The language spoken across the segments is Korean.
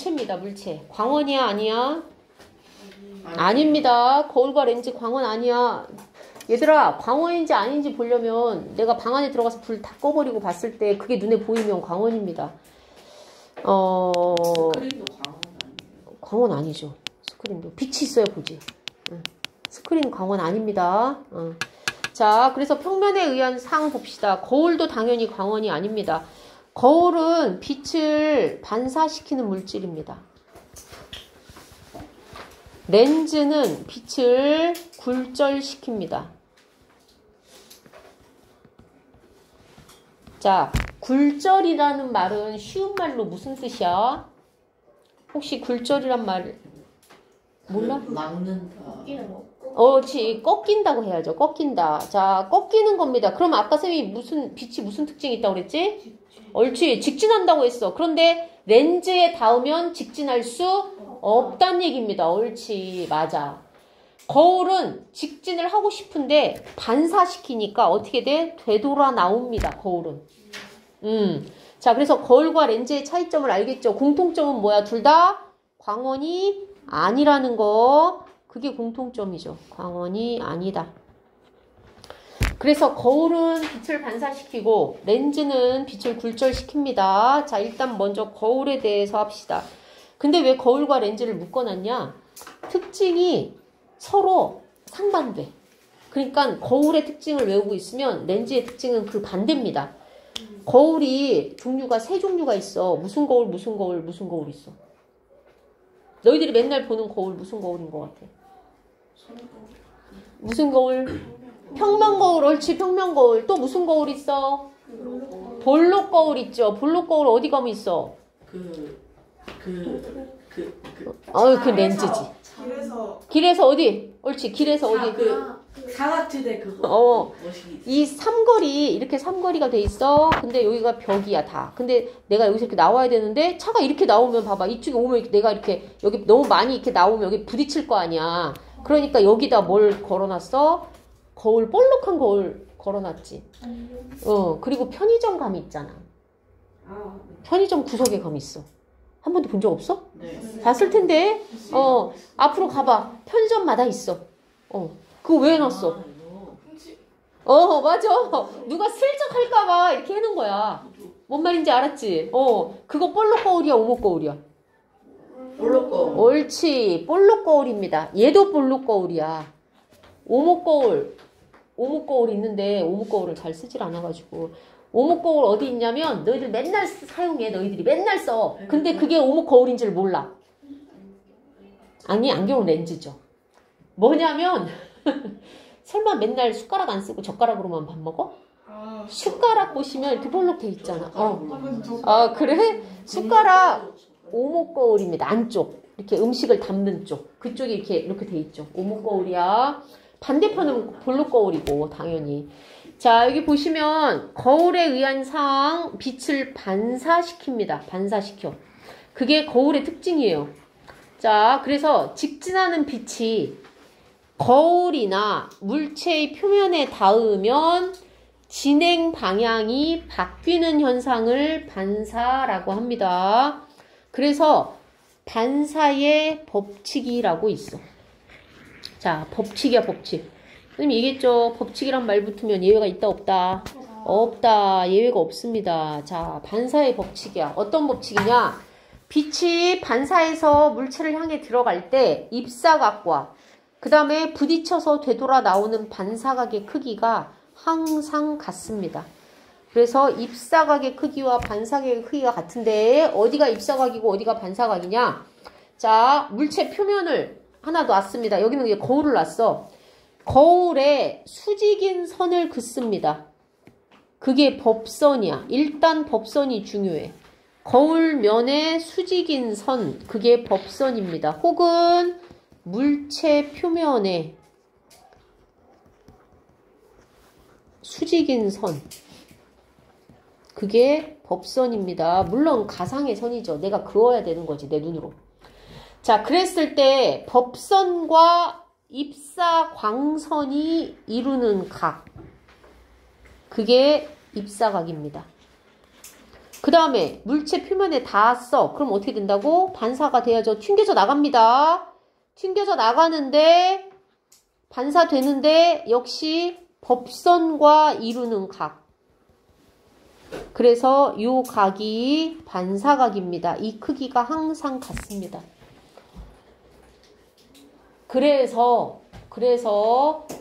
물체입니다. 물체. 광원이야 아니야? 아닙니다. 거울과 렌즈 광원 아니야. 얘들아, 광원인지 아닌지 보려면 내가 방 안에 들어가서 불 다 꺼버리고 봤을 때 그게 눈에 보이면 광원입니다. 스크린도 광원 아니에요? 광원 아니죠. 스크린도. 빛이 있어야 보지. 스크린 광원 아닙니다. 자, 그래서 평면에 의한 상 봅시다. 거울도 당연히 광원이 아닙니다. 거울은 빛을 반사시키는 물질입니다. 렌즈는 빛을 굴절시킵니다. 자, 굴절이라는 말은 쉬운 말로 무슨 뜻이야? 혹시 굴절이란 말 몰라? 막는다. 꺾인다고 해야죠. 꺾인다. 자, 꺾이는 겁니다. 그럼 아까 쌤이 빛이 무슨 특징이 있다고 그랬지? 옳지. 직진한다고 했어. 그런데 렌즈에 닿으면 직진할 수 없다는 얘기입니다. 옳지. 맞아. 거울은 직진을 하고 싶은데 반사시키니까 어떻게 돼? 되돌아 나옵니다. 거울은. 자, 그래서 거울과 렌즈의 차이점을 알겠죠? 공통점은 뭐야? 둘 다 광원이 아니라는 거. 그게 공통점이죠. 광원이 아니다. 그래서 거울은 빛을 반사시키고 렌즈는 빛을 굴절시킵니다. 자, 일단 먼저 거울에 대해서 합시다. 근데 왜 거울과 렌즈를 묶어놨냐? 특징이 서로 상반돼. 그러니까 거울의 특징을 외우고 있으면 렌즈의 특징은 그 반대입니다. 거울이 종류가 세 종류가 있어. 무슨 거울, 무슨 거울, 무슨 거울 있어? 너희들이 맨날 보는 거울 무슨 거울인 것 같아? 무슨 거울? 평면 거울, 옳지, 평면 거울. 또 무슨 거울 있어? 볼록 거울 있죠. 볼록 거울 어디 가면 있어? 그 렌즈지. 길에서 어디? 옳지, 길에서 어디? 사각지대 그거. 이 삼거리, 이렇게 삼거리가 돼 있어. 근데 여기가 벽이야, 다. 근데 내가 여기서 이렇게 나와야 되는데, 차가 이렇게 나오면 봐봐. 이쪽에 오면 내가 이렇게, 여기 너무 많이 이렇게 나오면 여기 부딪힐 거 아니야. 그러니까 여기다 뭘 걸어놨어? 거울, 볼록한 거울 걸어놨지. 그리고 편의점 감이 있잖아. 편의점 구석에 감이 있어. 한 번도 본 적 없어? 네. 봤을 텐데. 앞으로 가봐. 편의점마다 있어. 그거 왜 해놨어? 맞아. 누가 슬쩍 할까봐 이렇게 해놓은 거야. 뭔 말인지 알았지? 그거 볼록 거울이야, 오목 거울이야? 볼록 거울. 옳지. 볼록 거울입니다. 얘도 볼록 거울이야. 오목 거울 있는데 오목 거울을 잘 쓰질 않아가지고. 오목 거울 어디 있냐면 너희들 맨날 사용해. 너희들이 맨날 써. 근데 그게 오목 거울인 줄 몰라. 아니, 안경은 렌즈죠. 뭐냐면 설마 맨날 숟가락 안 쓰고 젓가락으로만 밥 먹어? 숟가락 보시면 이렇게 볼록 돼 있잖아. 그래? 숟가락 오목 거울입니다. 안쪽. 이렇게 음식을 담는 쪽. 그쪽이 이렇게 돼 있죠. 오목 거울이야. 반대편은 볼록 거울이고, 당연히. 자, 여기 보시면 거울에 의한 상 빛을 반사시킵니다. 반사시켜. 그게 거울의 특징이에요. 자, 그래서 직진하는 빛이 거울이나 물체의 표면에 닿으면 진행 방향이 바뀌는 현상을 반사라고 합니다. 그래서 반사의 법칙이라고 있어. 자, 법칙이야, 법칙. 선생님 얘기했죠? 법칙이란 말 붙으면 예외가 있다, 없다? 없다. 예외가 없습니다. 자, 반사의 법칙이야. 어떤 법칙이냐? 빛이 반사해서 물체를 향해 들어갈 때 입사각과 그 다음에 부딪혀서 되돌아 나오는 반사각의 크기가 항상 같습니다. 그래서 입사각의 크기와 반사각의 크기가 같은데 어디가 입사각이고 어디가 반사각이냐? 자, 물체 표면을 하나 놨습니다. 여기는 이제 거울을 놨어. 거울에 수직인 선을 긋습니다. 그게 법선이야. 일단 법선이 중요해. 거울면에 수직인 선, 그게 법선입니다. 혹은 물체 표면에 수직인 선, 그게 법선입니다. 물론 가상의 선이죠. 내가 그어야 되는 거지, 내 눈으로. 자, 그랬을 때 법선과 입사광선이 이루는 각, 그게 입사각입니다. 그 다음에 물체 표면에 닿았어. 그럼 어떻게 된다고? 반사가 돼야죠. 튕겨져 나갑니다. 튕겨져 나가는데 반사되는데 역시 법선과 이루는 각. 그래서 요 각이 반사각입니다. 이 크기가 항상 같습니다. 그래서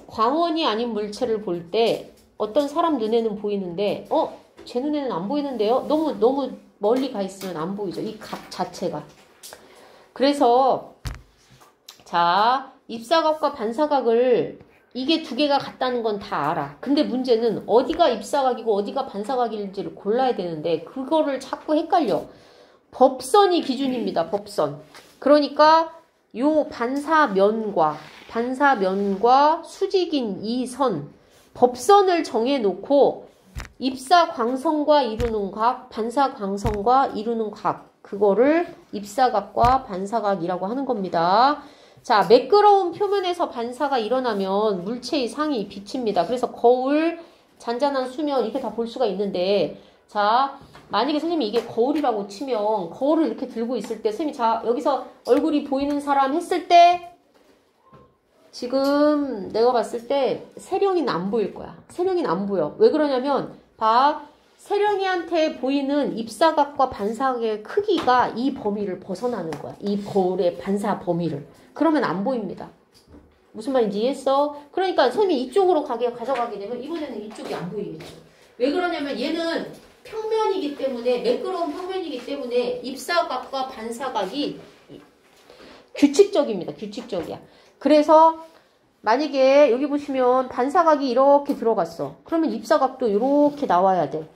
광원이 아닌 물체를 볼 때 어떤 사람 눈에는 보이는데 제 눈에는 안 보이는데요? 너무 멀리 가 있으면 안 보이죠. 이 각 자체가. 그래서 자, 입사각과 반사각을 이게 두 개가 같다는 건 다 알아. 근데 문제는 어디가 입사각이고 어디가 반사각인지를 골라야 되는데 그거를 자꾸 헷갈려. 법선이 기준입니다. 법선. 그러니까 요 반사면과 수직인 이 선, 법선을 정해놓고 입사광선과 이루는 각, 반사광선과 이루는 각, 그거를 입사각과 반사각이라고 하는 겁니다. 자, 매끄러운 표면에서 반사가 일어나면 물체의 상이 비칩니다. 그래서 거울, 잔잔한 수면 이렇게 다 볼 수가 있는데, 자, 만약에 선생님이 이게 거울이라고 치면 거울을 이렇게 들고 있을 때 선생님이 자, 여기서 얼굴이 보이는 사람 했을 때 지금 내가 봤을 때 세령이는 안 보일 거야. 세령이는 안 보여. 왜 그러냐면 봐. 세령이한테 보이는 입사각과 반사각의 크기가 이 범위를 벗어나는 거야. 이 거울의 반사 범위를. 그러면 안 보입니다. 무슨 말인지 이해했어? 그러니까 선생님이 이쪽으로 가져가게 되면 이번에는 이쪽이 안 보이겠죠. 왜 그러냐면 얘는 평면이기 때문에 매끄러운 평면이기 때문에 입사각과 반사각이 규칙적입니다. 규칙적이야. 그래서 만약에 여기 보시면 반사각이 이렇게 들어갔어. 그러면 입사각도 이렇게 나와야 돼.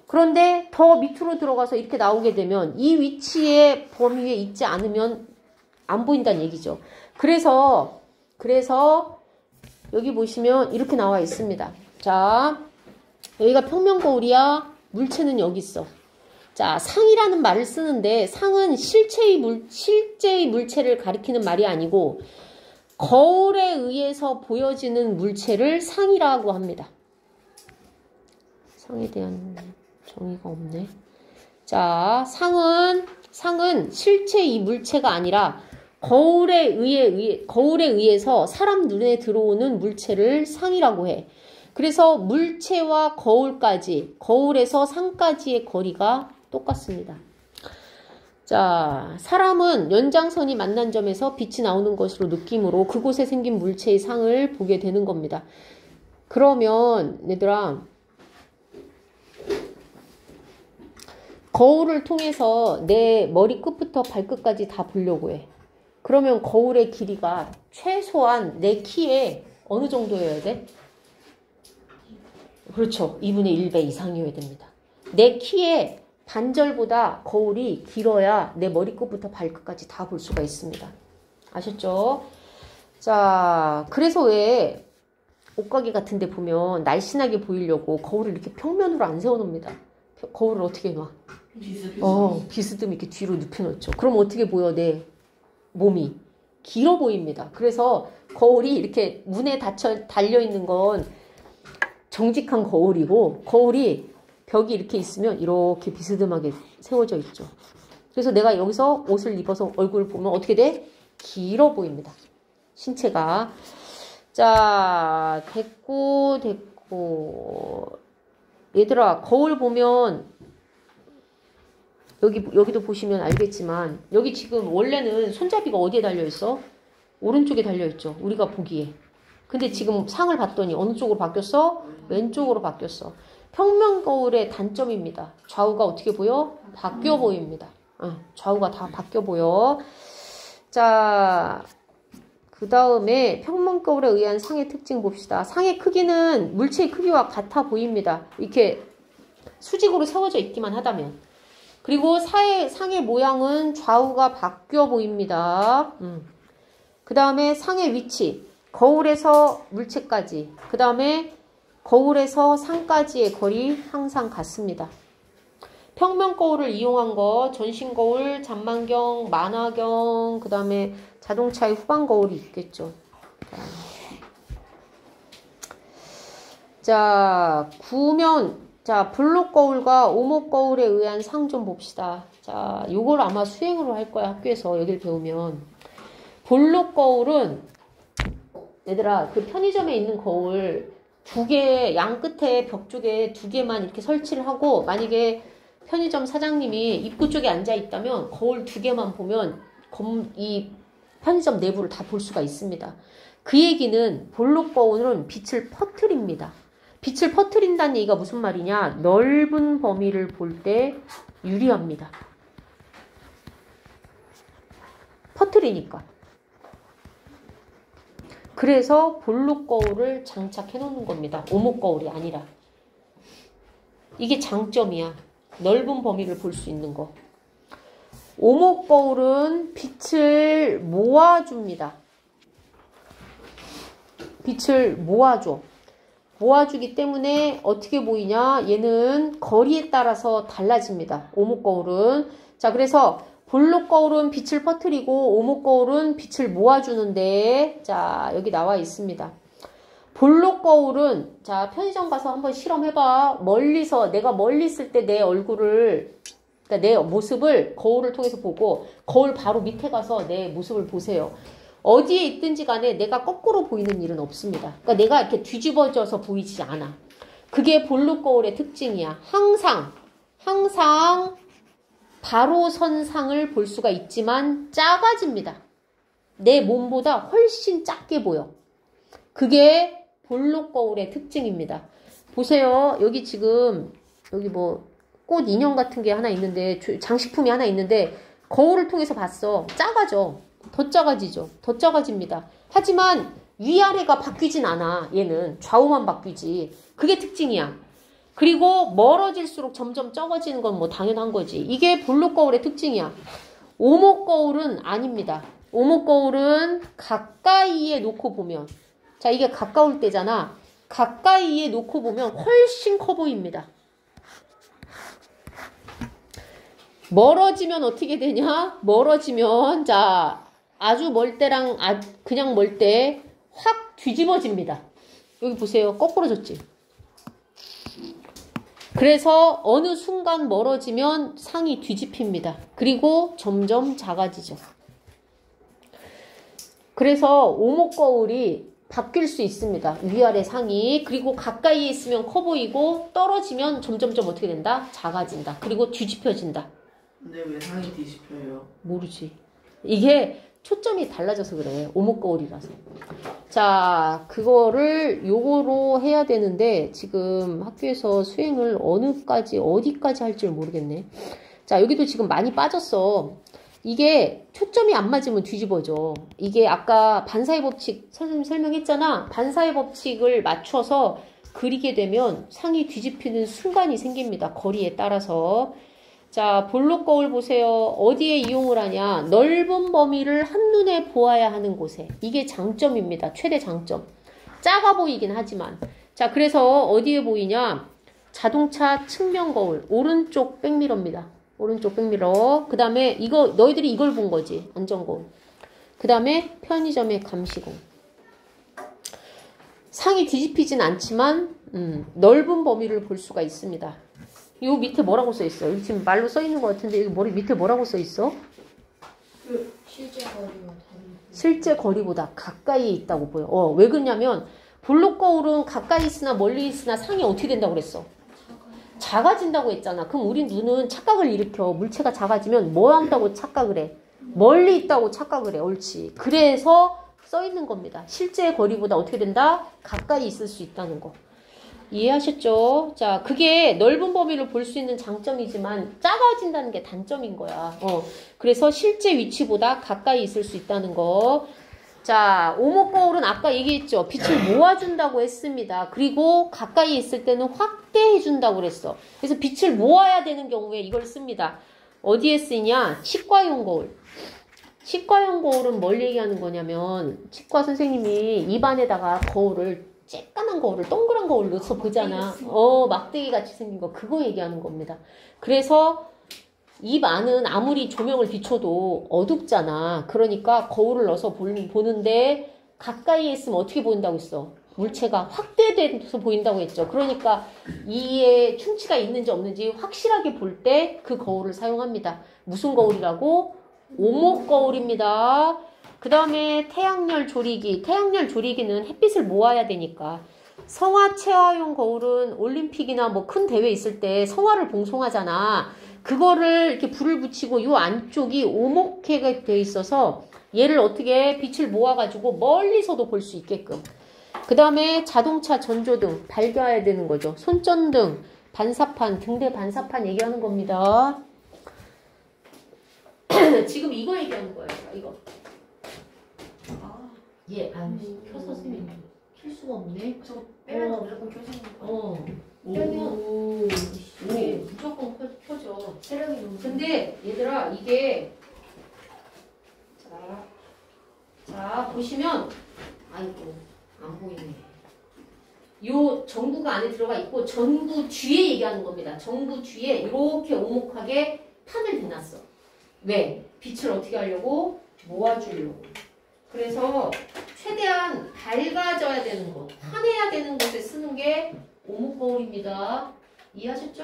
그런데 더 밑으로 들어가서 이렇게 나오게 되면 이 위치의 범위에 있지 않으면 안 보인다는 얘기죠. 그래서 여기 보시면 이렇게 나와 있습니다. 자, 여기가 평면 거울이야. 물체는 여기 있어. 자, 상이라는 말을 쓰는데 상은 실제의 물체를 가리키는 말이 아니고 거울에 의해서 보여지는 물체를 상이라고 합니다. 상에 대한 정의가 없네. 자, 상은 실체의 물체가 아니라 거울에 의해서 사람 눈에 들어오는 물체를 상이라고 해. 그래서 물체와 거울에서 상까지의 거리가 똑같습니다. 자, 사람은 연장선이 만난 점에서 빛이 나오는 것으로 느낌으로 그곳에 생긴 물체의 상을 보게 되는 겁니다. 그러면 얘들아, 거울을 통해서 내 머리 끝부터 발끝까지 다 보려고 해. 그러면 거울의 길이가 최소한 내 키에 어느 정도여야 돼? 그렇죠. 2분의 1배 이상이어야 됩니다. 내 키의 반절보다 거울이 길어야 내 머리끝부터 발끝까지 다 볼 수가 있습니다. 아셨죠? 자, 그래서 왜 옷가게 같은 데 보면 날씬하게 보이려고 거울을 이렇게 평면으로 안 세워놓습니다. 거울을 어떻게 해놔? 비스듬히 이렇게 뒤로 눕혀놓죠. 그럼 어떻게 보여? 내 몸이 길어 보입니다. 그래서 거울이 이렇게 문에 달려있는 건 정직한 거울이고 거울이 벽이 이렇게 있으면 이렇게 비스듬하게 세워져 있죠. 그래서 내가 여기서 옷을 입어서 얼굴을 보면 어떻게 돼? 길어 보입니다. 신체가. 자, 됐고. 얘들아, 거울 보면 여기도 보시면 알겠지만 여기 지금 원래는 손잡이가 어디에 달려있어? 오른쪽에 달려있죠. 우리가 보기에. 근데 지금 상을 봤더니 어느 쪽으로 바뀌었어? 왼쪽으로 바뀌었어. 평면 거울의 단점입니다. 좌우가 어떻게 보여? 바뀌어 보입니다. 좌우가 다 바뀌어 보여. 자, 그 다음에 평면 거울에 의한 상의 특징 봅시다. 상의 크기는 물체의 크기와 같아 보입니다. 이렇게 수직으로 세워져 있기만 하다면. 그리고 상의 모양은 좌우가 바뀌어 보입니다. 그 다음에 상의 위치. 거울에서 물체까지. 그 다음에 거울에서 상까지의 거리 항상 같습니다. 평면 거울을 이용한 거 전신 거울, 잔망경, 만화경, 그 다음에 자동차의 후방 거울이 있겠죠. 자, 구면 자, 블록 거울과 오목 거울에 의한 상 좀 봅시다. 자, 요걸 아마 수행으로 할 거야, 학교에서 여길 배우면. 블록 거울은 얘들아, 그 편의점에 있는 거울 두 개, 양 끝에 벽 쪽에 두 개만 이렇게 설치를 하고, 만약에 편의점 사장님이 입구 쪽에 앉아 있다면 거울 두 개만 보면 이 편의점 내부를 다 볼 수가 있습니다. 그 얘기는 볼록 거울은 빛을 퍼뜨립니다. 빛을 퍼뜨린다는 얘기가 무슨 말이냐? 넓은 범위를 볼 때 유리합니다. 퍼뜨리니까. 그래서 볼록 거울을 장착해 놓는 겁니다. 오목 거울이 아니라. 이게 장점이야. 넓은 범위를 볼 수 있는 거. 오목 거울은 빛을 모아줍니다. 빛을 모아줘. 모아주기 때문에 어떻게 보이냐? 얘는 거리에 따라서 달라집니다. 오목 거울은. 자, 그래서 볼록 거울은 빛을 퍼뜨리고 오목 거울은 빛을 모아주는데, 자, 여기 나와 있습니다. 볼록 거울은, 자, 편의점 가서 한번 실험해봐. 멀리서, 내가 멀리 있을 때 내 얼굴을, 그러니까 내 모습을 거울을 통해서 보고, 거울 바로 밑에 가서 내 모습을 보세요. 어디에 있든지 간에 내가 거꾸로 보이는 일은 없습니다. 그러니까 내가 이렇게 뒤집어져서 보이지 않아. 그게 볼록 거울의 특징이야. 항상 바로 선 상을 볼 수가 있지만 작아집니다. 내 몸보다 훨씬 작게 보여. 그게 볼록 거울의 특징입니다. 보세요. 여기 지금 여기 뭐 꽃 인형 같은 게 하나 있는데, 장식품이 하나 있는데 거울을 통해서 봤어. 작아져. 더 작아지죠. 더 작아집니다. 하지만 위아래가 바뀌진 않아. 얘는 좌우만 바뀌지. 그게 특징이야. 그리고 멀어질수록 점점 적어지는 건 뭐 당연한 거지. 이게 볼록 거울의 특징이야. 오목 거울은 아닙니다. 오목 거울은 가까이에 놓고 보면, 자, 이게 가까울 때잖아. 가까이에 놓고 보면 훨씬 커 보입니다. 멀어지면 어떻게 되냐? 멀어지면, 자, 아주 멀 때랑 그냥 멀 때 확 뒤집어집니다. 여기 보세요. 거꾸로졌지? 그래서 어느 순간 멀어지면 상이 뒤집힙니다. 그리고 점점 작아지죠. 그래서 오목 거울이 바뀔 수 있습니다. 위아래 상이. 그리고 가까이에 있으면 커 보이고 떨어지면 점점점 어떻게 된다? 작아진다. 그리고 뒤집혀진다. 근데 왜 상이 뒤집혀요? 모르지. 이게 초점이 달라져서 그래. 오목 거울이라서. 자, 그거를 요거로 해야 되는데 지금 학교에서 수행을 어디까지 할지 모르겠네. 자, 여기도 지금 많이 빠졌어. 이게 초점이 안 맞으면 뒤집어져. 이게 아까 반사의 법칙 선생님 설명했잖아. 반사의 법칙을 맞춰서 그리게 되면 상이 뒤집히는 순간이 생깁니다. 거리에 따라서. 자, 볼록 거울 보세요. 어디에 이용을 하냐? 넓은 범위를 한눈에 보아야 하는 곳에. 이게 장점입니다. 최대 장점. 작아 보이긴 하지만. 자, 그래서 어디에 보이냐? 자동차 측면 거울. 오른쪽 백미러입니다. 오른쪽 백미러. 그 다음에 너희들이 이걸 본 거지. 안전 거울. 그 다음에 편의점의 감시공. 상이 뒤집히진 않지만 넓은 범위를 볼 수가 있습니다. 요 밑에 뭐라고 써 있어? 여기 지금 말로 써 있는 것 같은데 여기 머리 밑에 뭐라고 써 있어? 실제 거리보다 가까이 있다고 보여. 왜 그러냐면 볼록 거울은 가까이 있으나 멀리 있으나 상이 어떻게 된다고 그랬어? 작아진다고 했잖아. 그럼 우리 눈은 착각을 일으켜. 물체가 작아지면 뭐 한다고 착각을 해? 멀리 있다고 착각을 해. 옳지. 그래서 써 있는 겁니다. 실제 거리보다 어떻게 된다? 가까이 있을 수 있다는 거. 이해하셨죠? 자, 그게 넓은 범위를 볼 수 있는 장점이지만 작아진다는 게 단점인 거야. 그래서 실제 위치보다 가까이 있을 수 있다는 거. 자, 오목 거울은 아까 얘기했죠. 빛을 모아준다고 했습니다. 그리고 가까이 있을 때는 확대해준다고 그랬어. 그래서 빛을 모아야 되는 경우에 이걸 씁니다. 어디에 쓰이냐? 치과용 거울. 치과용 거울은 뭘 얘기하는 거냐면 치과 선생님이 입안에다가 쬐깐한 거울을 동그란 거울 넣어서 보잖아. 막대기 같이 생긴 거. 그거 얘기하는 겁니다. 그래서 입 안은 아무리 조명을 비춰도 어둡잖아. 그러니까 거울을 넣어서 보는데 가까이에 있으면 어떻게 보인다고 했어? 물체가 확대돼서 보인다고 했죠. 그러니까 이에 충치가 있는지 없는지 확실하게 볼 때 그 거울을 사용합니다. 무슨 거울이라고? 오목 거울입니다. 그 다음에 태양열 조리기. 태양열 조리기는 햇빛을 모아야 되니까. 성화 체화용 거울은 올림픽이나 뭐 큰 대회 있을 때 성화를 봉송하잖아. 그거를 이렇게 불을 붙이고 이 안쪽이 오목하게 돼 있어서 얘를 어떻게 빛을 모아가지고 멀리서도 볼 수 있게끔. 그 다음에 자동차 전조등 밝아야 되는 거죠. 손전등, 반사판, 등대 반사판 얘기하는 겁니다. 지금 이거 얘기하는 거예요. 이거. 예, 켜서 선생님 킬 수가 없네. 저거 빼면 무조건 켜지는 거. 빼면 이게 무조건 켜져. 체력이 너무. 근데 얘들아 이게 자 보시면 아이고 안 보이네. 요 전구가 안에 들어가 있고 전구 뒤에 얘기하는 겁니다. 전구 뒤에 이렇게 오목하게 판을 대놨어. 왜? 빛을 어떻게 하려고? 모아주려고. 그래서 최대한 밝아져야 되는 것, 환해야 되는 곳에 쓰는 게 오목 거울입니다. 이해하셨죠?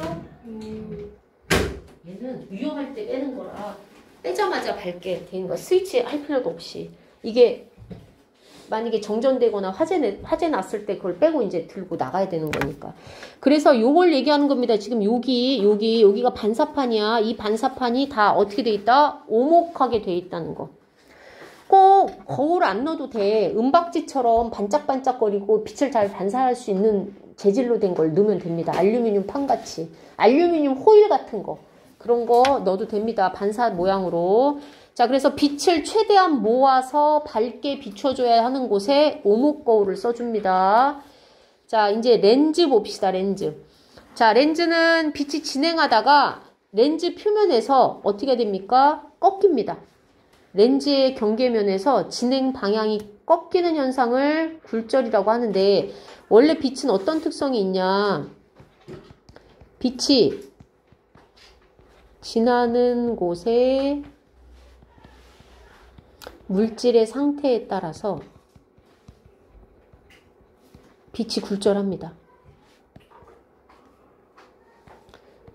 얘는 위험할 때 빼는 거라 빼자마자 밝게 되는 거. 스위치 할 필요도 없이. 이게 만약에 정전되거나 화재 났을 때 그걸 빼고 이제 들고 나가야 되는 거니까. 그래서 요걸 얘기하는 겁니다. 지금 여기가 반사판이야. 이 반사판이 다 어떻게 돼 있다? 오목하게 돼 있다는 거. 꼭 거울 안 넣어도 돼. 은박지처럼 반짝반짝거리고 빛을 잘 반사할 수 있는 재질로 된 걸 넣으면 됩니다. 알루미늄 판같이. 알루미늄 호일 같은 거. 그런 거 넣어도 됩니다. 반사 모양으로. 자, 그래서 빛을 최대한 모아서 밝게 비춰줘야 하는 곳에 오목 거울을 써줍니다. 자, 이제 렌즈 봅시다. 렌즈. 자, 렌즈는 빛이 진행하다가 렌즈 표면에서 어떻게 됩니까? 꺾입니다. 렌즈의 경계면에서 진행 방향이 꺾이는 현상을 굴절이라고 하는데 원래 빛은 어떤 특성이 있냐? 빛이 지나는 곳에 물질의 상태에 따라서 빛이 굴절합니다.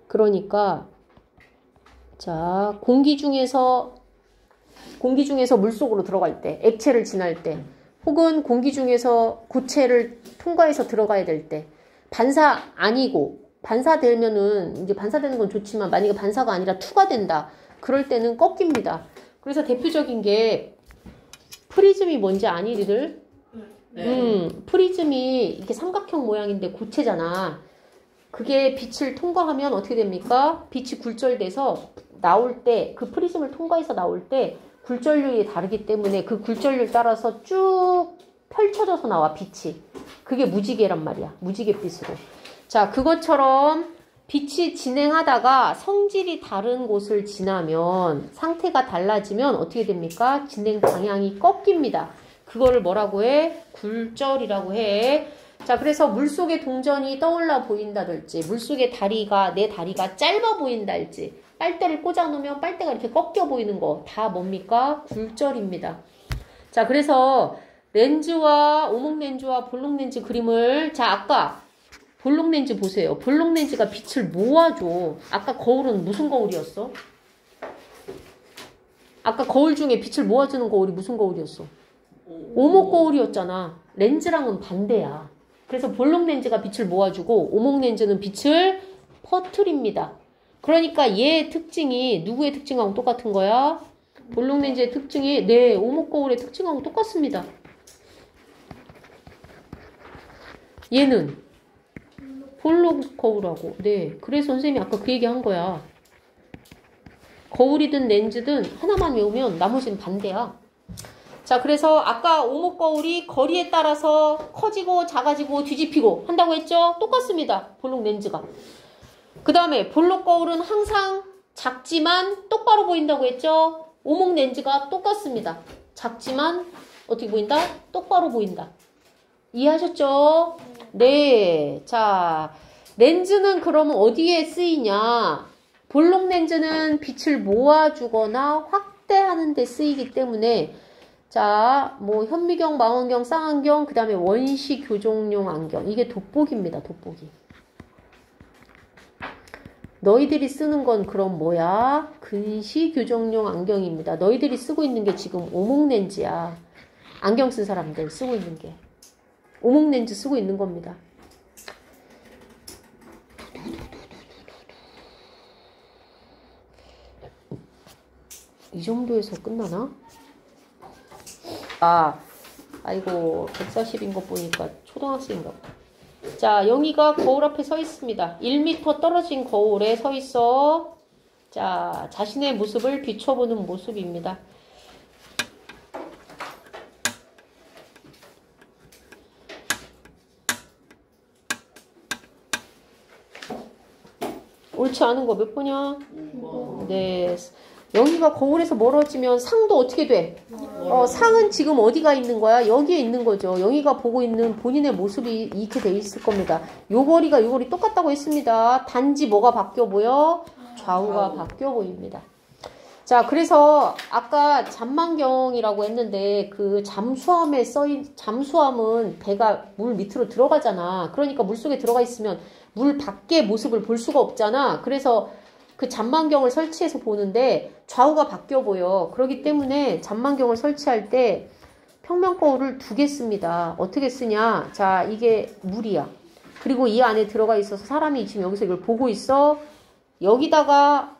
그러니까 자, 공기 중에서 물속으로 들어갈 때, 액체를 지날 때, 혹은 공기 중에서 고체를 통과해서 들어가야 될 때, 반사 아니고, 반사되면은, 이제 반사되는 건 좋지만, 만약에 반사가 아니라 투가 된다. 그럴 때는 꺾입니다. 그래서 대표적인 게, 프리즘이 뭔지 아니, 니들? 네. 프리즘이 이렇게 삼각형 모양인데 고체잖아. 그게 빛을 통과하면 어떻게 됩니까? 빛이 굴절돼서 나올 때, 그 프리즘을 통과해서 나올 때, 굴절률이 다르기 때문에 그 굴절률 따라서 쭉 펼쳐져서 나와 빛이. 그게 무지개란 말이야. 무지갯빛으로. 자, 그것처럼 빛이 진행하다가 성질이 다른 곳을 지나면 상태가 달라지면 어떻게 됩니까? 진행 방향이 꺾입니다. 그거를 뭐라고 해? 굴절이라고 해. 자, 그래서 물속의 동전이 떠올라 보인다든지 물속의 다리가 내 다리가 짧아 보인다든지 빨대를 꽂아 놓으면 빨대가 이렇게 꺾여 보이는 거 다 뭡니까? 굴절입니다. 자, 그래서 렌즈와 오목 렌즈와 볼록 렌즈 그림을 자, 아까 볼록 렌즈 보세요. 볼록 렌즈가 빛을 모아줘. 아까 거울은 무슨 거울이었어? 아까 거울 중에 빛을 모아주는 거울이 무슨 거울이었어? 오목 거울이었잖아. 렌즈랑은 반대야. 그래서 볼록 렌즈가 빛을 모아주고 오목 렌즈는 빛을 퍼뜨립니다. 그러니까 얘의 특징이 누구의 특징하고 똑같은 거야? 볼록 렌즈의 특징이 오목 거울의 특징하고 똑같습니다. 얘는 볼록 거울하고 그래서 선생님이 아까 그 얘기 한 거야. 거울이든 렌즈든 하나만 외우면 나머지는 반대야. 자, 그래서 아까 오목 거울이 거리에 따라서 커지고 작아지고 뒤집히고 한다고 했죠? 똑같습니다. 볼록 렌즈가. 그 다음에 볼록 거울은 항상 작지만 똑바로 보인다고 했죠? 오목 렌즈가 똑같습니다. 작지만 어떻게 보인다? 똑바로 보인다. 이해하셨죠? 네. 자, 렌즈는 그러면 어디에 쓰이냐? 볼록 렌즈는 빛을 모아주거나 확대하는 데 쓰이기 때문에 자, 뭐 현미경, 망원경, 쌍안경, 그 다음에 원시 교정용 안경. 이게 돋보기입니다. 돋보기. 너희들이 쓰는 건 그럼 뭐야? 근시 교정용 안경입니다. 너희들이 쓰고 있는 게 지금 오목렌즈야. 안경 쓴 사람들 쓰고 있는 게. 오목렌즈 쓰고 있는 겁니다. 이 정도에서 끝나나? 아이고 140인 거 보니까 초등학생인가 보다. 자, 영희가 거울 앞에 서 있습니다. 1m 떨어진 거울에 서 있어. 자, 자신의 모습을 비춰보는 모습입니다. 옳지 않은 거 몇 번이야? 네. 영희가 거울에서 멀어지면 상도 어떻게 돼? 상은 지금 어디가 있는 거야? 여기에 있는 거죠. 영희가 보고 있는 본인의 모습이 이렇게 돼 있을 겁니다. 요 거리가 요 거리 똑같다고 했습니다. 단지 뭐가 바뀌어 보여? 좌우가 바뀌어 보입니다. 자, 그래서 아까 잠망경이라고 했는데 그 잠수함은 배가 물 밑으로 들어가잖아. 그러니까 물속에 들어가 있으면 물 밖의 모습을 볼 수가 없잖아. 그래서 그 잠망경을 설치해서 보는데 좌우가 바뀌어 보여. 그렇기 때문에 잠망경을 설치할 때 평면 거울을 2개 씁니다. 어떻게 쓰냐? 자, 이게 물이야. 그리고 이 안에 들어가 있어서 사람이 지금 여기서 이걸 보고 있어. 여기다가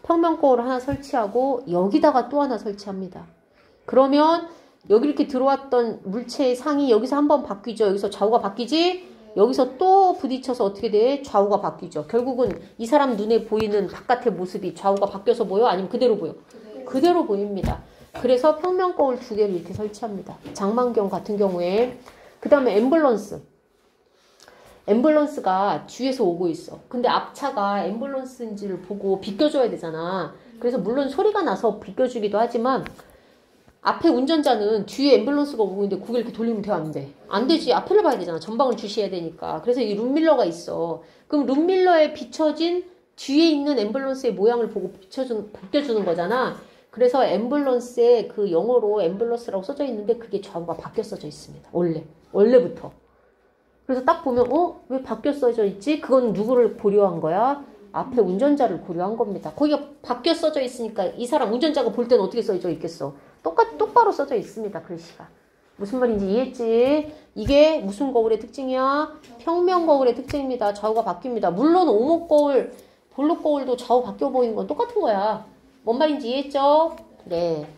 평면 거울을 하나 설치하고 여기다가 또 하나 설치합니다. 그러면 여기 이렇게 들어왔던 물체의 상이 여기서 한번 바뀌죠. 여기서 좌우가 바뀌지? 여기서 또 부딪혀서 어떻게 돼? 좌우가 바뀌죠. 결국은 이 사람 눈에 보이는 바깥의 모습이 좌우가 바뀌어서 보여? 아니면 그대로 보여? 그대로 보입니다. 그래서 평면 거울 2개를 이렇게 설치합니다. 장망경 같은 경우에. 그 다음에 앰뷸런스가 뒤에서 오고 있어. 근데 앞차가 앰뷸런스인지를 보고 비껴줘야 되잖아. 그래서 물론 소리가 나서 비껴주기도 하지만 앞에 운전자는 뒤에 앰뷸런스가 오고 있는데 고개 이렇게 돌리면 돼? 안 돼? 안 되지. 앞을 봐야 되잖아. 전방을 주시해야 되니까. 그래서 이 룸밀러가 있어. 그럼 룸밀러에 비춰진 뒤에 있는 앰뷸런스의 모양을 보고 비껴주는 거잖아. 그래서 앰뷸런스에 그 영어로 앰뷸런스라고 써져 있는데 그게 좌우가 바뀌어 써져 있습니다. 원래부터. 그래서 딱 보면 왜 바뀌어 써져 있지? 그건 누구를 고려한 거야? 앞에 운전자를 고려한 겁니다. 거기가 바뀌어 써져 있으니까 이 사람 운전자가 볼 때는 어떻게 써져 있겠어? 똑바로 써져 있습니다. 글씨가. 무슨 말인지 이해했지? 이게 무슨 거울의 특징이야? 평면 거울의 특징입니다. 좌우가 바뀝니다. 물론 오목 거울, 볼록 거울도 좌우 바뀌어 보이는 건 똑같은 거야. 뭔 말인지 이해했죠? 네.